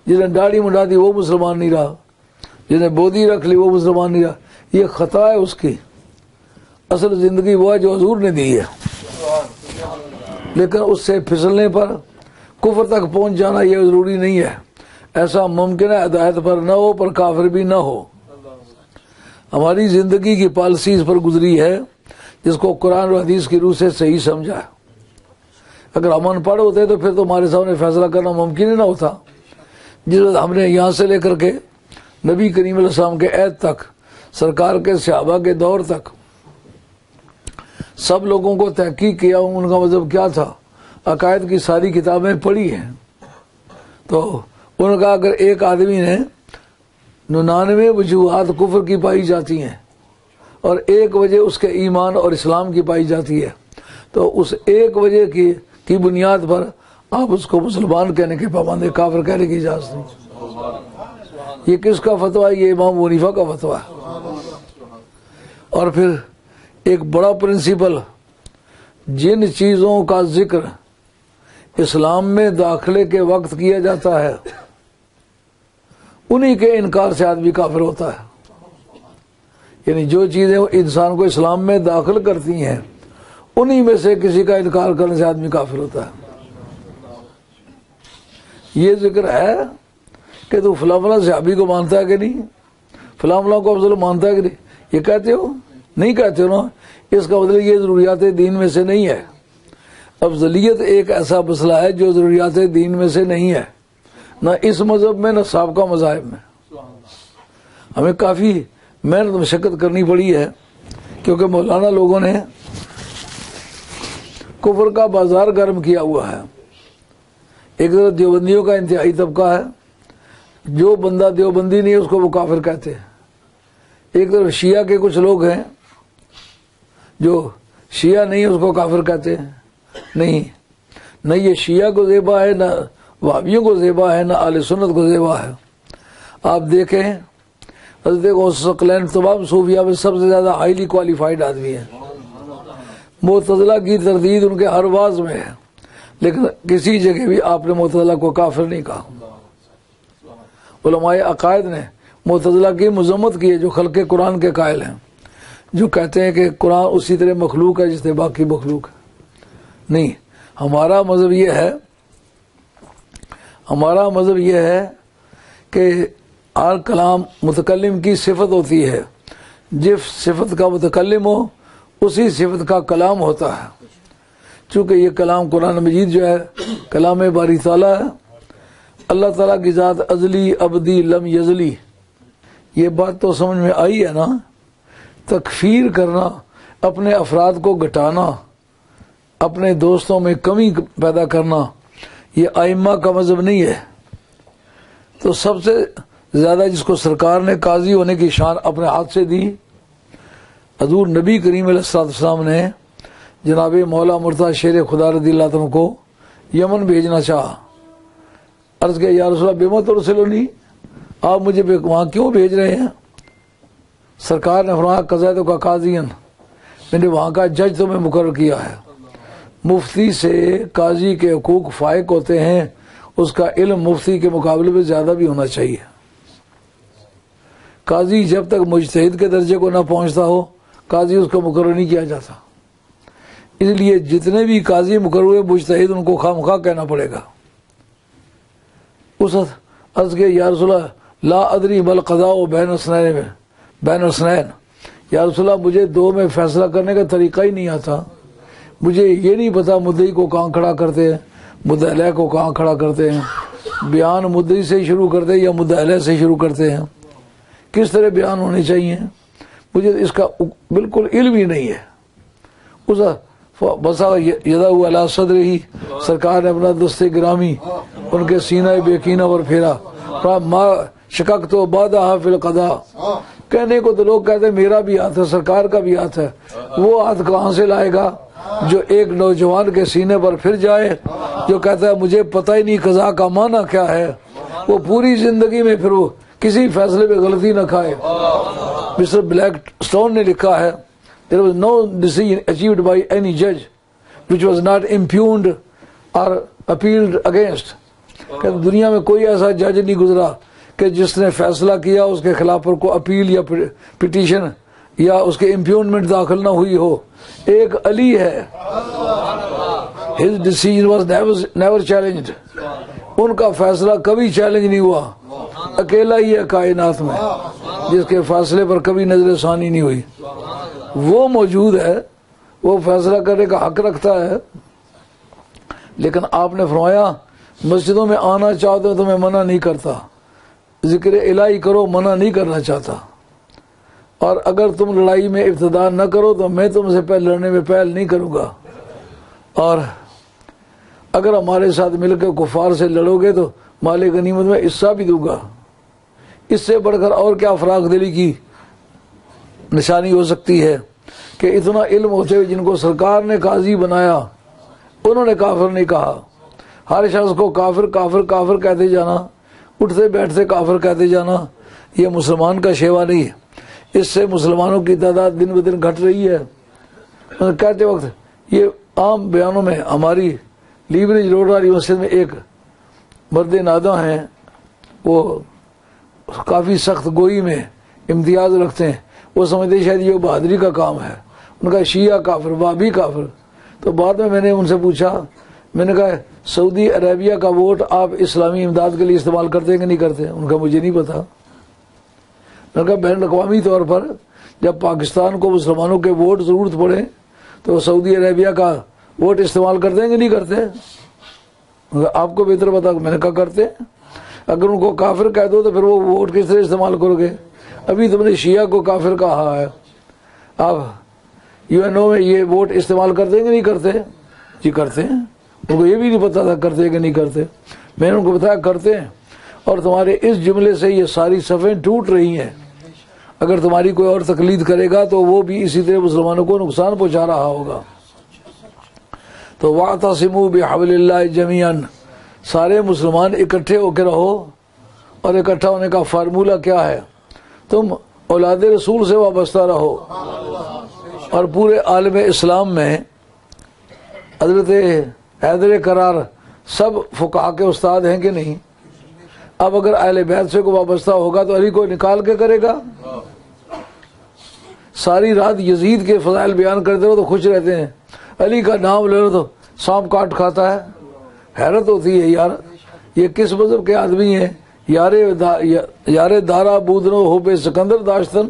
جس نے داڑھی منڈا دی وہ مسلمان نہیں رہا، جس نے بودی رکھ لی وہ مسلمان نہیں رہا. یہ خطا ہے اس کی. اصل زندگی وہ ہے جو حضور نے دی ہے، لیکن اس سے پھسلنے پر کفر تک پہنچ جانا یہ ضروری نہیں ہے. ایسا ممکن ہے ہدایت پر نہ ہو پر کافر بھی نہ ہو. ہماری زندگی کی پالیسی اس پر گزری ہے جس کو قرآن اور حدیث کی روح سے صحیح سمجھا ہے. اگر ہم ان پڑھ ہوتے تو پھر تو ہمارے سامنے فیصلہ کرنا ممکن ہی نہ ہوتا. جس وقت ہم نے یہاں سے لے کر کے نبی کریم علیہ السلام کے عہد تک، سرکار کے صحابہ کے دور تک سب لوگوں کو تحقیق کیا، ان کا مذہب کیا تھا، عقائد کی ساری کتابیں پڑھی ہیں. تو ان کا اگر ایک آدمی نے 99 وجوہات کفر کی پائی جاتی ہیں اور ایک وجہ اس کے ایمان اور اسلام کی پائی جاتی ہے، تو اس ایک وجہ کی بنیاد پر آپ اس کو مسلمان کہنے کے پابند، کافر کہنے کی اجازت نہیں. یہ کس کا فتویٰ ہے؟ یہ امام ابو حنیفہ کا فتویٰ ہے. اور پھر ایک بڑا پرنسپل، جن چیزوں کا ذکر اسلام میں داخلے کے وقت کیا جاتا ہے انہی کے انکار سے آدمی کافر ہوتا ہے. یعنی جو چیزیں انسان کو اسلام میں داخل کرتی ہیں انہی میں سے کسی کا انکار کرنے سے آدمی کافر ہوتا ہے. یہ ذکر ہے کہ تو فلاں فلاں صحابی کو مانتا ہے کہ نہیں، فلاں فلاں کو افضل مانتا ہے کہ نہیں، یہ کہتے ہو؟ نہیں کہتے ہو نا. اس کا مطلب یہ ضروریات دین میں سے نہیں ہے. افضلیت ایک ایسا مسئلہ ہے جو ضروریات دین میں سے نہیں ہے، نہ اس مذہب میں نہ سابقہ مذاہب میں. ہمیں کافی محنت مشقت کرنی پڑی ہے کیونکہ مولانا لوگوں نے کفر کا بازار گرم کیا ہوا ہے. ایک طرف دیوبندیوں کا انتہائی طبقہ ہے، جو بندہ دیوبندی نہیں ہے اس کو وہ کافر کہتے ہیں. ایک طرف شیعہ کے کچھ لوگ ہیں جو شیعہ نہیں ہے اس کو کافر کہتے ہیں. نہیں، نہ یہ شیعہ کو زیبا ہے، نہ وہابیوں کو زیبا ہے، نہ اہل سنت کو زیبا ہے. آپ دیکھیں حضرت غوث ثقلین تمام صوفیہ میں سب سے زیادہ ہائیلی کوالیفائڈ آدمی ہیں. معتزلہ کی تردید ان کے ہر واز میں ہے، لیکن کسی جگہ بھی آپ نے معتزلہ کو کافر نہیں کہا. علماء عقائد نے معتزلہ کی مذمت کی ہے جو خلق قرآن کے قائل ہیں، جو کہتے ہیں کہ قرآن اسی طرح مخلوق ہے جس طرح باقی مخلوق ہے. نہیں، ہمارا مذہب یہ ہے کہ ہر کلام متکلم کی صفت ہوتی ہے، جس صفت کا متکلم ہو اسی صفت کا کلام ہوتا ہے. چونکہ یہ کلام قرآن مجید جو ہے کلام باری تعالیٰ ہے، اللہ تعالیٰ کی ذات ازلی ابدی لم یزلی. یہ بات تو سمجھ میں آئی ہے نا. تکفیر کرنا، اپنے افراد کو گھٹانا، اپنے دوستوں میں کمی پیدا کرنا، یہ ائمہ کا مذہب نہیں ہے. تو سب سے زیادہ جس کو سرکار نے قاضی ہونے کی شان اپنے ہاتھ سے دی، حضور نبی کریم علیہ السلام نے جناب مولا مرتضی شیر خدا رضی اللہ عنہ کو یمن بھیجنا چاہا۔ عرض کیا یا رسول اللہ بما ترسلونی، آپ مجھے وہاں کیوں بھیج رہے ہیں؟ سرکار نے فرمایا قضیت کا قاضین، میں نے وہاں کا جج تمہیں مقرر کیا ہے۔ مفتی سے قاضی کے حقوق فائق ہوتے ہیں، اس کا علم مفتی کے مقابلے میں زیادہ بھی ہونا چاہیے۔ قاضی جب تک مجتہد کے درجے کو نہ پہنچتا ہو، قاضی اس کو مقرر نہیں کیا جاتا۔ اس لیے جتنے بھی قاضی مقرر ہوئے مجتہد، ان کو خواہ کہنا پڑے گا۔ اس عرض کے یا رسول اللہ لا ادری بل قضاء بین اثنین، یا رسول اللہ مجھے دو میں فیصلہ کرنے کا طریقہ ہی نہیں آتا، مجھے یہ نہیں پتا مدعی کو کہاں کھڑا کرتے ہیں، مدعی علیہ کو کہاں کھڑا کرتے ہیں، بیان مدعی سے شروع کرتے ہیں یا مدعی علیہ سے شروع کرتے ہیں، کس طرح بیان ہونے چاہیے، مجھے اس کا بالکل علم ہی نہیں ہے۔ اس بسا یدا علی صدر ہی، سرکار نے اپنا دست گرامی ان کے سینہ بیکینہ پر پھیرا، ما شکک تو بادہ فی القضاء، کہنے کو تو لوگ کہتے ہیں میرا بھی ہاتھ ہے، سرکار کا بھی ہاتھ ہے، وہ ہاتھ کہاں سے لائے گا جو ایک نوجوان کے سینے پر پھر جائے، جو کہتا ہے مجھے پتہ ہی نہیں قضاء کا معنی کیا ہے، وہ پوری زندگی میں پھر وہ کسی فیصلے پہ غلطی نہ کھائے۔ مسٹر بلیک سٹون نے لکھا ہے there was no decision achieved by any judge which was not impugned or appealed against، کہ دنیا میں کوئی ایسا جج نہیں گزرا کہ جس نے فیصلہ کیا اس کے خلاف پر کوئی اپیل یا پٹیشن یا اس کے امپیونمنٹ داخل نہ ہوئی ہو۔ ایک علی ہے، his decision was never challenged، ان کا فیصلہ کبھی چیلنج نہیں ہوا، اکیلا ہی ہے کائنات میں جس کے فیصلے پر کبھی نظر ثانی نہیں ہوئی، وہ موجود ہے، وہ فیصلہ کرنے کا حق رکھتا ہے۔ لیکن آپ نے فرمایا مسجدوں میں آنا چاہتے ہو تو میں منع نہیں کرتا، ذکر الہی کرو، منع نہیں کرنا چاہتا، اور اگر تم لڑائی میں ابتدا نہ کرو تو میں تم سے پہل لڑنے میں پہل نہیں کروں گا، اور اگر ہمارے ساتھ مل کے کفار سے لڑو گے تو مال غنیمت میں حصہ بھی دوں گا۔ اس سے بڑھ کر اور کیا فراخ دلی کی نشانی ہو سکتی ہے کہ اتنا علم ہوتے ہوئے جن کو سرکار نے قاضی بنایا انہوں نے کافر نہیں کہا۔ ہر شخص کو کافر کافر کافر کہتے جانا، اٹھتے بیٹھتے کافر کہتے جانا، یہ مسلمان کا شیوا نہیں ہے۔ اس سے مسلمانوں کی تعداد دن بدن گھٹ رہی ہے۔ کہتے وقت یہ عام بیانوں میں ہماری لیوریج روڈ والی مسجد میں ایک مرد ناداں ہیں، وہ کافی سخت گوئی میں امتیاز رکھتے ہیں، وہ سمجھتے شاید یہ بہادری کا کام ہے، ان کا شیعہ کافر، وہابی کافر۔ تو بعد میں نے ان سے پوچھا، میں نے کہا سعودی عربیہ کا ووٹ آپ اسلامی امداد کے لیے استعمال کرتے ہیں کہ نہیں کرتے؟ ان کا مجھے نہیں پتا۔ میں نے کہا بین الاقوامی طور پر جب پاکستان کو مسلمانوں کے ووٹ ضرورت پڑے تو سعودی عربیہ کا ووٹ استعمال کرتے ہیں کہ نہیں کرتے؟ آپ کو بہتر پتا۔ میں نے کہا کرتے، اگر ان کو کافر کہہ دو تو پھر وہ ووٹ کس طرح استعمال کرو گے؟ ابھی تم نے شیعہ کو کافر کہا ہے، آپ یو این او میں یہ ووٹ استعمال کرتے ہیں کہ نہیں کرتے؟ جی کرتے ہیں۔ ان کو یہ بھی نہیں پتا تھا کرتے کہ نہیں کرتے، میں نے ان کو بتایا کرتے ہیں، اور تمہارے اس جملے سے یہ ساری صفیں ٹوٹ رہی ہیں۔ اگر تمہاری کوئی اور تقلید کرے گا تو وہ بھی اسی طرح مسلمانوں کو نقصان پہنچا رہا ہوگا۔ تو وَاعْتَصِمُوا بِحَبْلِ اللَّهِ جَمِيعًا، سارے مسلمان اکٹھے ہو کے رہو، اور اکٹھا ہونے کا فارمولہ کیا ہے؟ تم اولاد رسول سے وابستہ رہو، اور پورے عالم اسلام میں حضرت حیدر کرار سب فقہا کے استاد ہیں کہ نہیں؟ اب اگر اہل بیت سے کو وابستہ ہوگا تو علی کو نکال کے کرے گا؟ ساری رات یزید کے فضائل بیان کرتے رہو تو خوش رہتے ہیں، علی کا نام لے لو تو سانپ کاٹ کھاتا ہے۔ حیرت ہوتی ہے یار، یہ کس مذہب کے آدمی ہیں؟ یار دارا بودنو ہو پہ سکندر داشتن،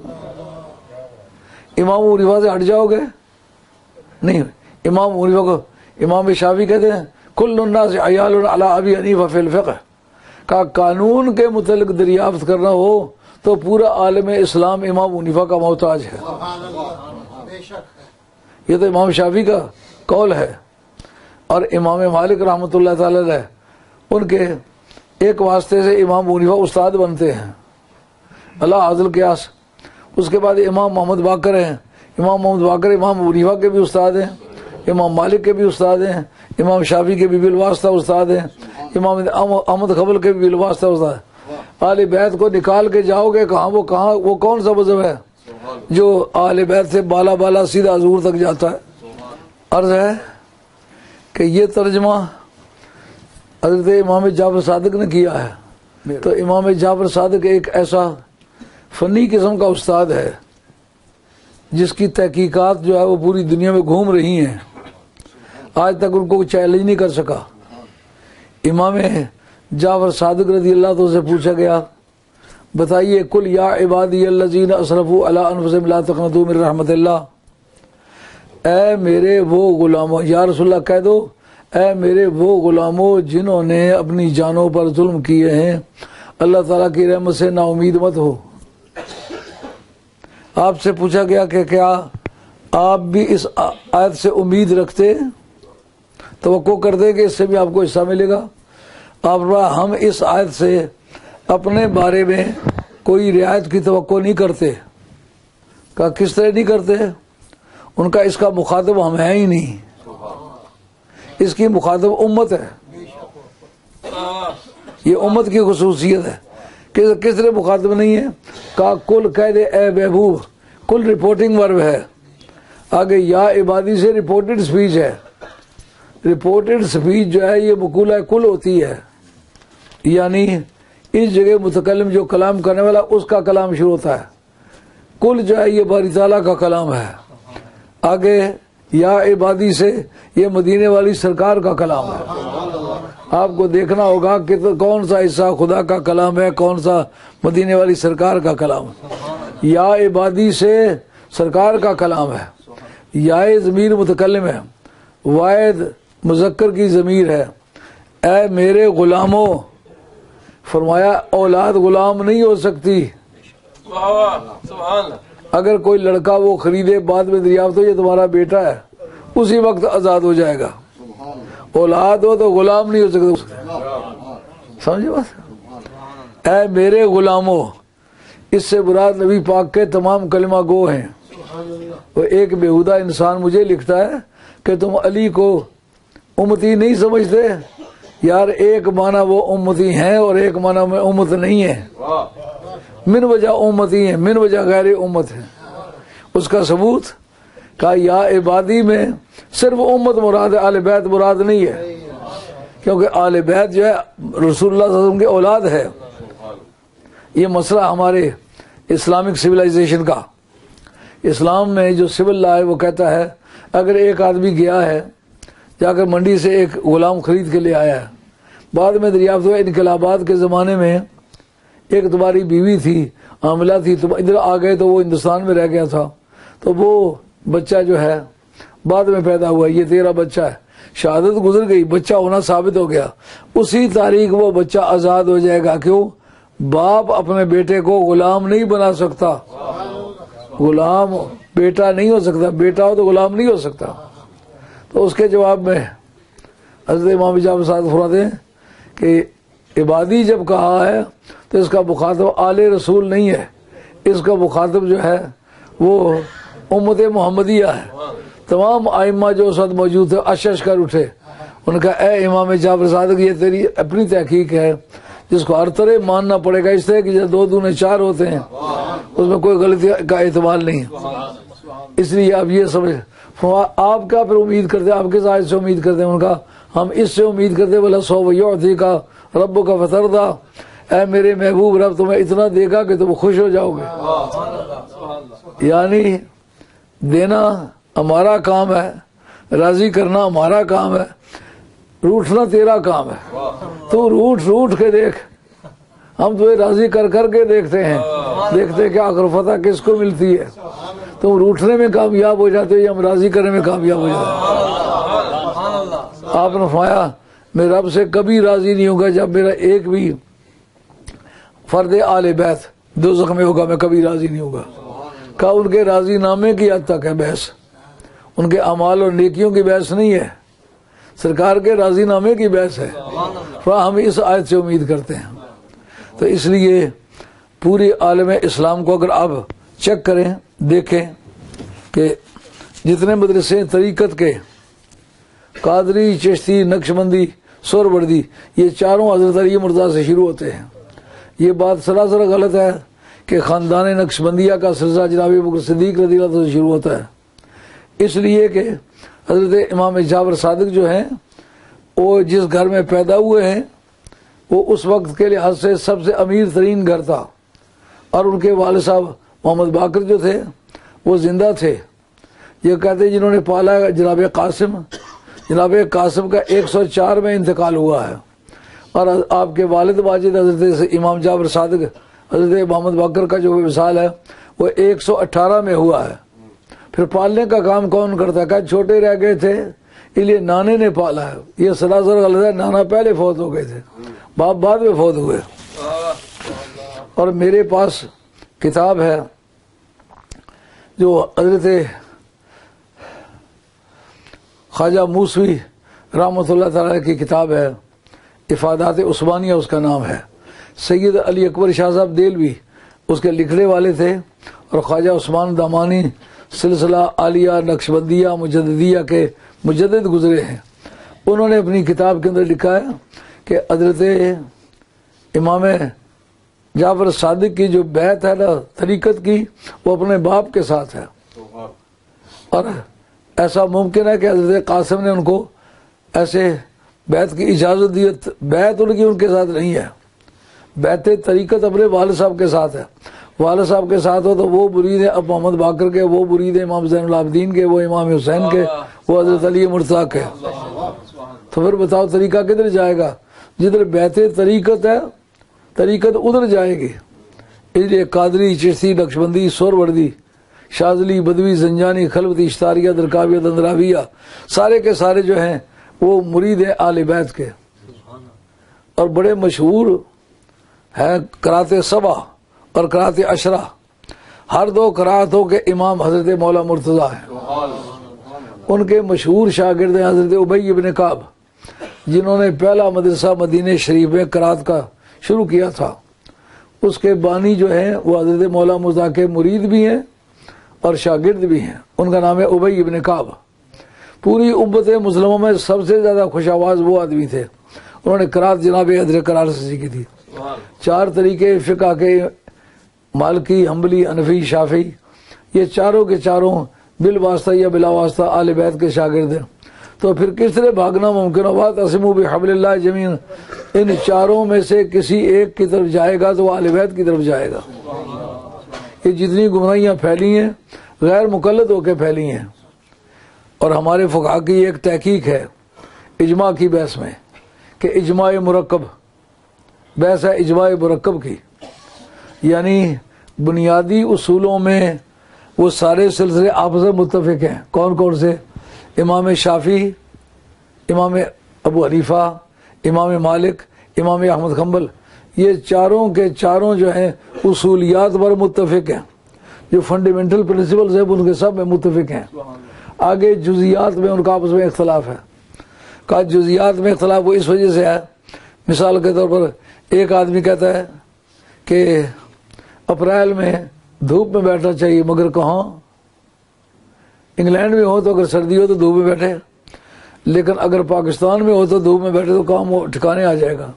امام حنیفہ سے ہٹ جاؤ گے؟ نہیں، امام حنیفہ کو امام شافعی کہتے ہیں کل الناس عیال علی ابی حنیفہ فی الفقہ، کا قانون کے متعلق دریافت کرنا ہو تو پورا عالم اسلام امام حنیفہ کا محتاج ہے۔ یہ تو امام شافعی کا قول ہے، اور امام مالک رحمۃ اللہ تعالی علیہ ان کے ایک واسطے سے امام حنیفہ استاد بنتے ہیں، اللہ حاضل قیاس۔ اس کے بعد امام محمد باقر ہیں، امام محمد باقر امام حنیفہ کے بھی استاد ہیں، امام مالک کے بھی استاد ہیں، امام شافعی کے بھی بالواسطہ استاد ہیں، امام احمد حنبل کے بھی بالواسطہ استاد ہیں۔ اہل بیت کو نکال کے جاؤ گے کہاں وہ کون سا مذہب ہے جو اہل بیت سے بالا سیدھا حضور تک جاتا ہے؟ عرض ہے کہ یہ ترجمہ حضرت امام جعفر صادق نے کیا ہے۔ تو امام جعفر صادق ایک ایسا فنی قسم کا استاد ہے جس کی تحقیقات جو ہے وہ پوری دنیا میں گھوم رہی ہیں، آج تک ان کو چیلنج نہیں کر سکا۔ امام جعفر صادق رضی اللہ عنہ سے پوچھا گیا، بتائیے کل یا عبادی الذین اسرفوا علی انفسہم لا تقنطوا من رحمت اللہ، اے میرے وہ غلاموں، یا رسول اللہ کہہ دو اے میرے وہ غلاموں جنہوں نے اپنی جانوں پر ظلم کیے ہیں، اللہ تعالیٰ کی رحمت سے نا امید مت ہو۔ آپ سے پوچھا گیا کہ کیا آپ بھی اس آیت سے امید رکھتے، توقع کرتے کہ اس سے بھی آپ کو حصہ ملے گا؟ آپ ہم اس آیت سے اپنے بارے میں کوئی رعایت کی توقع نہیں کرتے۔ کہا کس طرح نہیں کرتے؟ ان کا اس کا مخاطب ہم ہیں ہی نہیں، اس کی مخاطب امت ہے، یہ امت کی خصوصیت ہے۔ کس طرح مخاطب نہیں ہے؟ کہا کل کہہ دے اے محبوب، کل رپورٹنگ ورب ہے، آگے یا عبادی سے رپورٹڈ سپیچ ہے۔ رپورٹڈ سپیچ جو ہے یہ مقولہ کل ہوتی ہے، یعنی اس جگہ متکلم جو کلام کرنے والا اس کا کلام شروع ہوتا ہے۔ کل جو ہے یہ باری تعالیٰ کا کلام ہے۔ آگے یا عبادی سے یہ مدینے والی سرکار کا کلام ہے۔ آپ کو دیکھنا ہوگا کہ کون سا حصہ خدا کا کلام ہے، کون سا مدینے والی سرکار کا کلام ہے۔ یا عبادی سے سرکار کا کلام ہے، یا ضمیر متکلم ہے، واحد مذکر کی ضمیر ہے۔ اے میرے غلاموں، فرمایا اولاد غلام نہیں ہو سکتی۔ اگر کوئی لڑکا وہ خریدے بعد میں دریافت ہو یہ تمہارا بیٹا ہے، اسی وقت آزاد ہو جائے گا۔ اولاد ہو تو غلام نہیں ہو سکتا، سمجھے بات؟ اے میرے غلاموں، اس سے مراد نبی پاک کے تمام کلمہ گو ہیں۔ وہ ایک بےہودہ انسان مجھے لکھتا ہے کہ تم علی کو امتی نہیں سمجھتے؟ یار ایک معنی وہ امتی ہیں اور ایک معنی میں امت نہیں ہے۔ من وجہ امتی ہیں، من وجہ غیر امت ہے۔ اس کا ثبوت کہا یا عبادی میں صرف امت مراد ہے، اہل بیت مراد نہیں ہے، کیونکہ اہل بیت جو ہے رسول اللہ صلی اللہ علیہ وسلم کی اولاد ہے۔ یہ مسئلہ ہمارے اسلامک سویلائزیشن کا، اسلام میں جو سول لا ہے وہ کہتا ہے اگر ایک آدمی گیا ہے جا کر منڈی سے ایک غلام خرید کے لے آیا ہے، بعد میں دریافت ہوا انقلابات کے زمانے میں ایک تمہاری بیوی تھی، حاملہ تھی، تم ادھر آ گئے تو وہ ہندوستان میں رہ گیا تھا، تو وہ بچہ جو ہے بعد میں پیدا ہوا، یہ تیرا بچہ ہے، شہادت گزر گئی، بچہ ہونا ثابت ہو گیا، اسی تاریخ وہ بچہ آزاد ہو جائے گا۔ کیوں؟ باپ اپنے بیٹے کو غلام نہیں بنا سکتا، غلام بیٹا نہیں ہو سکتا، بیٹا ہو تو غلام نہیں ہو سکتا۔ تو اس کے جواب میں حضرت امام جعفر صادق فرماتے ہیں کہ عبادی جب کہا ہے تو اس کا مخاطب آل رسول نہیں ہے، اس کا مخاطب جو ہے وہ امت محمدیہ ہے۔ تمام ائمہ جو اس وقت موجود تھے اشش کر اٹھے، ان کا اے امام جعفر صادق یہ تیری اپنی تحقیق ہے جس کو ہر طرح ماننا پڑے گا، اس طرح کہ جب 2 دونے 4 ہوتے ہیں اس میں کوئی غلطی کا احتمال نہیں ہے۔ اس لیے آپ یہ سمجھ، آپ کیا پھر امید کرتے ہیں؟ آپ کس آیت سے امید کرتے ہیں؟ ان کا ہم اس سے امید کرتے ہیں بلا سو یعطی کا رب کا فتردا، اے میرے محبوب رب تمہیں اتنا دے گا کہ تم خوش ہو جاؤ گے۔ یعنی دینا ہمارا کام ہے، راضی کرنا ہمارا کام ہے، روٹھنا تیرا کام ہے۔ تو روٹ کے دیکھ، ہم تمہیں راضی کر کے دیکھتے ہیں، دیکھتے کہ آخر فتح کس کو ملتی ہے۔ تم روٹھنے میں کامیاب ہو جاتے ہو یا ہم راضی کرنے میں کامیاب ہو جاتے ہیں؟ آپ نے فرمایا میں رب سے کبھی راضی نہیں ہوں گا جب میرا ایک بھی فرد آل بیت دوزخ میں ہوگا، میں کبھی راضی نہیں ہوگا۔ کہا ان کے راضی نامے کی حد تک ہے بحث، ان کے اعمال اور نیکیوں کی بحث نہیں ہے، سرکار کے راضی نامے کی بحث ہے۔ ہم اس آیت سے امید کرتے ہیں۔ تو اس لیے پوری عالم اسلام کو اگر آپ چیک کریں، دیکھیں کہ جتنے مدرسے طریقت کے قادری، چشتی، نقشبندی، سہروردی، یہ چاروں حضرت علی مرتضیٰ سے شروع ہوتے ہیں۔ یہ بات سراسر غلط ہے کہ خاندان نقشبندیہ کا سلسلہ جناب ابوبکر صدیق رضی اللہ عنہ سے شروع ہوتا ہے، اس لیے کہ حضرت امام جعفر صادق جو ہیں وہ جس گھر میں پیدا ہوئے ہیں وہ اس وقت کے لحاظ سے سب سے امیر ترین گھر تھا، اور ان کے والد صاحب محمد باقر جو تھے وہ زندہ تھے۔ یہ کہتے ہیں جنہوں نے پالا جناب قاسم کا 104 میں انتقال ہوا ہے، اور آپ کے والد واجد حضرت امام جعفر صادق حضرت محمد باقر کا جو وصال ہے وہ 118 میں ہوا ہے۔ پھر پالنے کا کام کون کرتا ہے؟ کہ چھوٹے رہ گئے تھے اس لیے نانے نے پالا ہے، یہ سراسر غلط ہے۔ نانا پہلے فوت ہو گئے تھے، باپ بعد میں فوت ہوئے۔ اور میرے پاس کتاب ہے جو حضرت خواجہ موسوی رحمۃ اللہ تعالی کی کتاب ہے، افادات عثمانیہ اس کا نام ہے۔ سید علی اکبر شاہ صاحب دہلوی اس کے لکھنے والے تھے، اور خواجہ عثمان دامانی سلسلہ عالیہ نقشبندیہ مجددیہ کے مجدد گزرے ہیں۔ انہوں نے اپنی کتاب کے اندر لکھا ہے کہ حضرت امام جعفر صادق کی جو بیعت ہے نا طریقت کی، وہ اپنے باپ کے ساتھ ہے، اور ایسا ممکن ہے کہ حضرت قاسم نے ان کو ایسے بیعت کی اجازت دی۔ بیعت ان کے ساتھ نہیں ہے، بیعت طریقت اپنے والد صاحب کے ساتھ ہے۔ والد صاحب کے ساتھ ہو تو وہ مرید ہیں اب محمد باقر کے، وہ مرید ہیں امام زین العابدین کے، وہ امام حسین کے، وہ حضرت علی مرتضیٰ کے۔ تو پھر بتاؤ طریقہ کدھر جائے گا؟ جدھر بیعت طریقت ہے طریقت ادھر جائے گی۔ اس لیے قادری، چشتی، نقشبندی، سہروردی، شاذلی، بدوی، زنجانی، خلوتی، اشتاریہ، درکاویہ، دندراویہ، سارے کے سارے جو ہیں وہ مرید ہیں آل بیت کے، اور بڑے مشہور ہیں قرات سبع اور قرات عشرہ۔ ہر دو قراتوں کے امام حضرت مولا مرتضیٰ ہیں۔ ان کے مشہور شاگرد ہیں حضرت ابی بن کعب، جنہوں نے پہلا مدرسہ مدینہ شریف میں قرات کا شروع کیا تھا۔ اس کے بانی جو ہیں وہ حضرت مولا مرتضیٰ کے مرید بھی ہیں اور شاگرد بھی ہیں۔ ان کا نام ہے ابی بن کعب۔ پوری امت مسلموں میں سب سے زیادہ خوش آواز وہ آدمی تھے، انہوں نے قرات جناب حضرت قرار سے سیکھی تھی۔ 4 طریقے فقہ کے، مالکی، حنبلی، حنفی، شافعی، یہ چاروں کے چاروں بالواسطہ یا بلا واسطہ آل بیت کے شاگرد ہیں۔ تو پھر کس طرح بھاگنا ممکن ہو؟ واعتصموا بحبل اللہ جمیعا، ان چاروں میں سے کسی ایک کی طرف جائے گا تو وہ آل بیت کی طرف جائے گا۔ یہ جتنی گمراہیاں پھیلی ہیں غیر مقلد ہو کے پھیلی ہیں، اور ہمارے فقہا کی ایک تحقیق ہے اجماع کی بحث میں کہ اجماع مرکب بحث ہے، اجماع مرکب کی، یعنی بنیادی اصولوں میں وہ سارے سلسلے آپس میں متفق ہیں۔ کون کون سے؟ امام شافعی، امام ابو حنیفہ، امام مالک، امام احمد حنبل، یہ چاروں کے چاروں جو ہیں اصولیات پر متفق ہیں، جو فنڈامنٹل پرنسپلز ہیں ان کے سب میں متفق ہیں۔ آگے جزیات میں ان کا آپس میں اختلاف ہے۔ کا جزیات میں اختلاف وہ اس وجہ سے ہے، مثال کے طور پر ایک آدمی کہتا ہے کہ اپریل میں دھوپ میں بیٹھنا چاہیے، مگر کہاں؟ انگلینڈ میں ہو تو اگر سردی ہو تو دھوپ میں بیٹھے، لیکن اگر پاکستان میں ہو تو دھوپ میں بیٹھے تو کام ٹھکانے آ جائے گا۔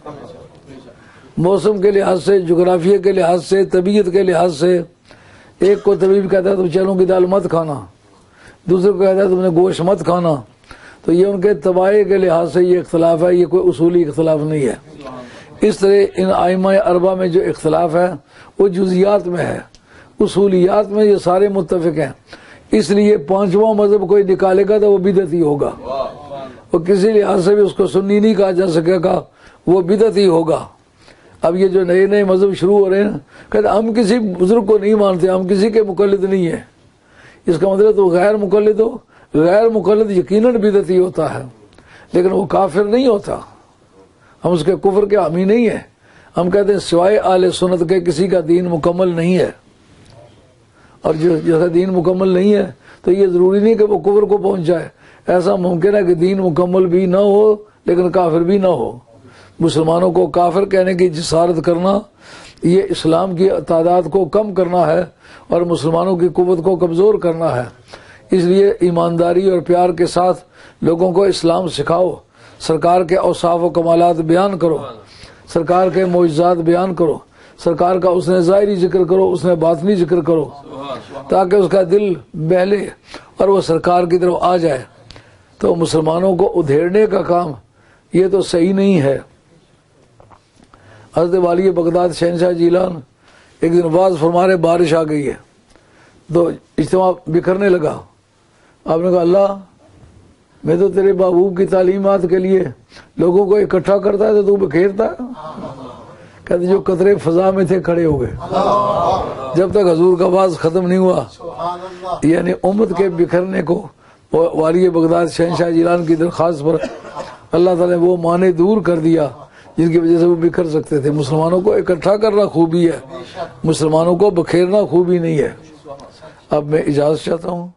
موسم کے لحاظ سے، جغرافیہ کے لحاظ سے، طبیعت کے لحاظ سے، ایک کو طبیب کہتا ہے تم چلوں کی دال مت کھانا، دوسرے کو کہتا ہے تم نے گوشت مت کھانا۔ تو یہ ان کے طباع کے لحاظ سے یہ اختلاف ہے، یہ کوئی اصولی اختلاف نہیں ہے۔ اس طرح ان ائمہ اربعہ میں جو اختلاف ہے وہ جزیات میں ہے، اصولیات میں یہ سارے متفق ہیں۔ اس لیے 5واں مذہب کوئی نکالے گا تو وہ بدعتی ہوگا، اور کسی لحاظ سے بھی اس کو سنی نہیں کہا جا سکے گا، وہ بدعتی ہوگا۔ اب یہ جو نئے نئے مذہب شروع ہو رہے ہیں، کہتے ہم کسی بزرگ کو نہیں مانتے، ہم کسی کے مقلد نہیں ہیں۔ اس کا مطلب تو غیر مقلد ہو، غیر مقلد یقیناً بدعتی ہوتا ہے، لیکن وہ کافر نہیں ہوتا۔ ہم اس کے کفر کے حامی نہیں ہیں۔ ہم کہتے ہیں سوائے اہل سنت کے کسی کا دین مکمل نہیں ہے، اور جیسا دین مکمل نہیں ہے تو یہ ضروری نہیں کہ وہ کفر کو پہنچ جائے۔ ایسا ممکن ہے کہ دین مکمل بھی نہ ہو لیکن کافر بھی نہ ہو۔ مسلمانوں کو کافر کہنے کی جسارت کرنا یہ اسلام کی تعداد کو کم کرنا ہے اور مسلمانوں کی قوت کو کمزور کرنا ہے۔ اس لیے ایمانداری اور پیار کے ساتھ لوگوں کو اسلام سکھاؤ، سرکار کے اوصاف و کمالات بیان کرو، سرکار کے معجزات بیان کرو، سرکار کا اس نے ظاہری ذکر کرو، اس نے باطنی ذکر کرو، تاکہ اس کا دل بہلے اور وہ سرکار کی طرف آ جائے۔ تو مسلمانوں کو ادھیڑنے کا کام یہ تو صحیح نہیں ہے۔ حضرت والی بغداد شہنشاہ جیلان ایک دن واز فرما رہے، بارش آ گئی ہے تو اجتماع بکھرنے لگا۔ آپ نے کہا اللہ، میں تو تیرے محبوب کی تعلیمات کے لیے لوگوں کو اکٹھا کرتا ہے تو بکھیرتا ہے۔ کہتے جو قطرے فضا میں تھے کھڑے ہو گئے جب تک حضور کا واز ختم نہیں ہوا۔ یعنی امت کے بکھرنے کو والی بغداد شہنشاہ جیلان کی درخواست پر اللہ تعالیٰ نے وہ معنی دور کر دیا جن کی وجہ سے وہ بکھر سکتے تھے۔ مسلمانوں کو اکٹھا کرنا خوبی ہے، مسلمانوں کو بکھیرنا خوبی نہیں ہے۔ اب میں اجازت چاہتا ہوں۔